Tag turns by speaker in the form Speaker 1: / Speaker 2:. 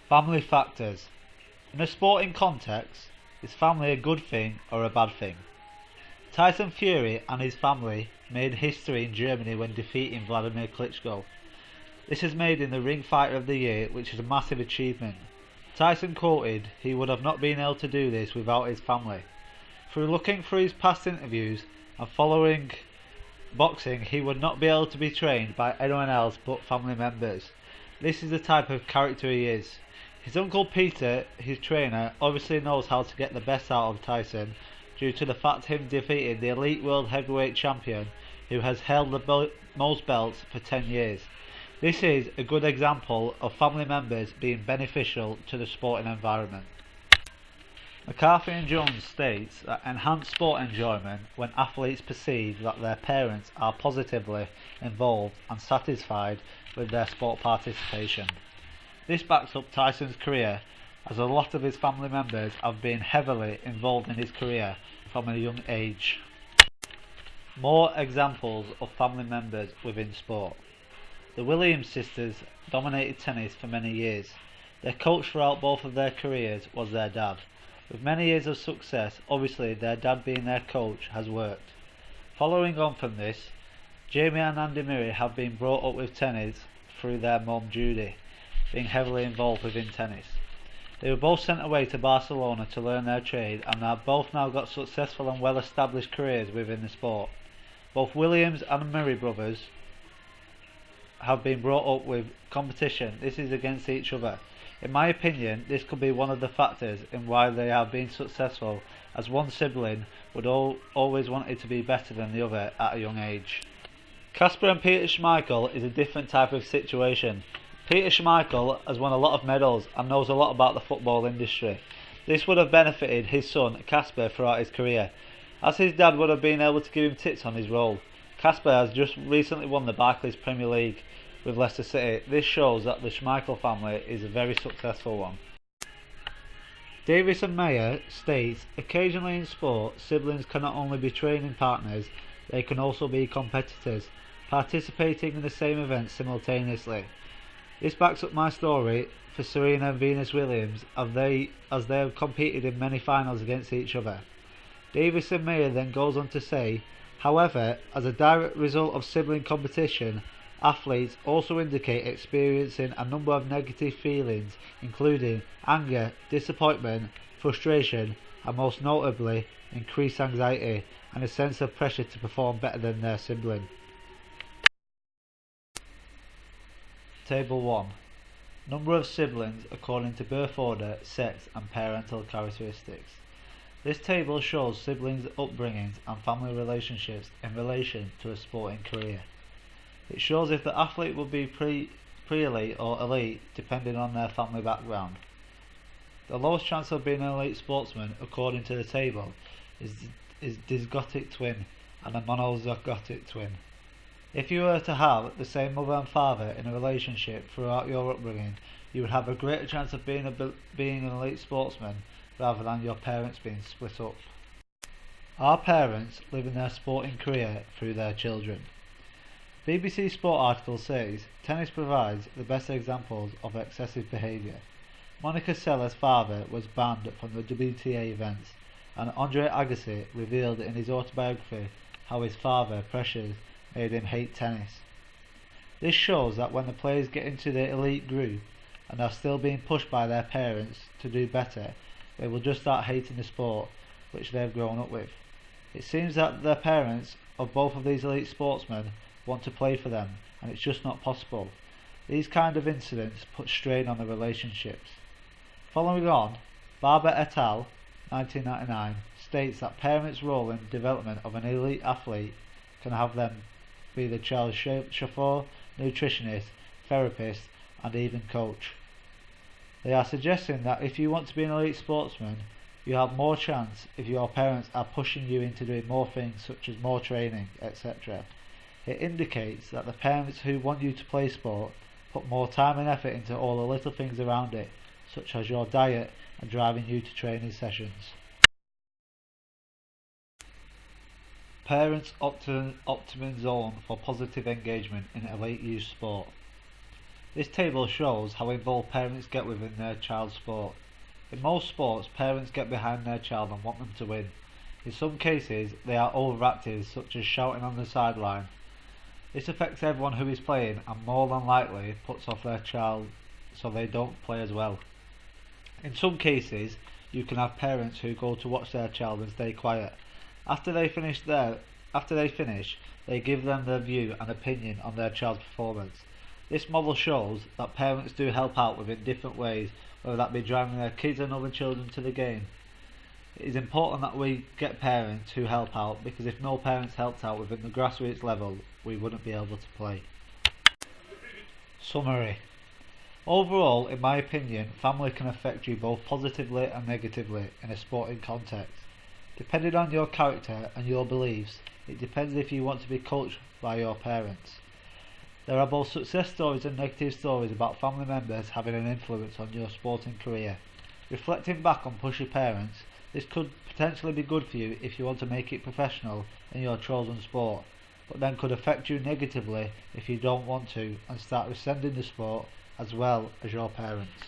Speaker 1: Family factors. In a sporting context, is family a good thing or a bad thing? Tyson Fury and his family made history in Germany when defeating Vladimir Klitschko. This is made in the Ring Fighter of the Year, which is a massive achievement. Tyson quoted he would have not been able to do this without his family. Through looking through his past interviews and following boxing, he would not be able to be trained by anyone else but family members. This is the type of character he is. His uncle Peter, his trainer, obviously knows how to get the best out of Tyson due to the fact him defeating the elite world heavyweight champion who has held the most belts for 10 years. This is a good example of family members being beneficial to the sporting environment. McCarthy and Jones states that enhanced sport enjoyment when athletes perceive that their parents are positively involved and satisfied with their sport participation. This backs up Tyson's career, as a lot of his family members have been heavily involved in his career from a young age. More examples of family members within sport. The Williams sisters dominated tennis for many years. Their coach throughout both of their careers was their dad. With many years of success, obviously their dad being their coach has worked. Following on from this, Jamie and Andy Murray have been brought up with tennis through their mum Judy, being heavily involved within tennis. They were both sent away to Barcelona to learn their trade and have both now got successful and well established careers within the sport. Both Williams and Murray brothers have been brought up with competition. This is against each other. In my opinion, this could be one of the factors in why they have been successful, as one sibling would always wanted to be better than the other at a young age. Kasper and Peter Schmeichel is a different type of situation. Peter Schmeichel has won a lot of medals and knows a lot about the football industry. This would have benefited his son Kasper throughout his career, as his dad would have been able to give him tips on his role. Kasper has just recently won the Barclays Premier League with Leicester City. This shows that the Schmeichel family is a very successful one. Davis and Mayer states, occasionally in sport, siblings can not only be training partners, they can also be competitors, participating in the same event simultaneously. This backs up my story for Serena and Venus Williams, as they have competed in many finals against each other. Davis and Mayer then goes on to say, however, as a direct result of sibling competition, athletes also indicate experiencing a number of negative feelings, including anger, disappointment, frustration, and most notably, increased anxiety and a sense of pressure to perform better than their sibling. Table 1. Number of siblings according to birth order, sex and parental characteristics. This table shows siblings' upbringings and family relationships in relation to a sporting career. It shows if the athlete will be pre-elite or elite depending on their family background. The lowest chance of being an elite sportsman according to the table is dysgotic twin and a monozygotic twin. If you were to have the same mother and father in a relationship throughout your upbringing, you would have a greater chance of being an elite sportsman rather than your parents being split up. Our parents living their sporting career through their children. BBC Sport article says, tennis provides the best examples of excessive behaviour. Monica Seller's father was banned from the WTA events, and Andre Agassi revealed in his autobiography how his father pressures made him hate tennis. This shows that when the players get into the elite group and are still being pushed by their parents to do better, they will just start hating the sport which they have grown up with. It seems that the parents of both of these elite sportsmen want to play for them, and it's just not possible. These kind of incidents put strain on the relationships. Following on, Barber et al. 1999 states that parents' role in the development of an elite athlete can have them be the child's chauffeur, nutritionist, therapist and even coach. They are suggesting that if you want to be an elite sportsman, you have more chance if your parents are pushing you into doing more things such as more training, etc. It indicates that the parents who want you to play sport put more time and effort into all the little things around it, such as your diet and driving you to training sessions. Parents' optimum zone for positive engagement in elite youth sport. This table shows how involved parents get within their child's sport. In most sports, parents get behind their child and want them to win. In some cases, they are overactive, such as shouting on the sideline. This affects everyone who is playing and more than likely puts off their child so they don't play as well. In some cases, you can have parents who go to watch their child and stay quiet. After they finish, they give them their view and opinion on their child's performance. This model shows that parents do help out within different ways, whether that be driving their kids and other children to the game. It is important that we get parents who help out, because if no parents helped out within the grassroots level, we wouldn't be able to play. Summary. Overall, in my opinion, family can affect you both positively and negatively in a sporting context. Depending on your character and your beliefs, it depends if you want to be coached by your parents. There are both success stories and negative stories about family members having an influence on your sporting career. Reflecting back on pushy parents, this could potentially be good for you if you want to make it professional in your chosen sport, but then could affect you negatively if you don't want to and start rescinding the sport as well as your parents.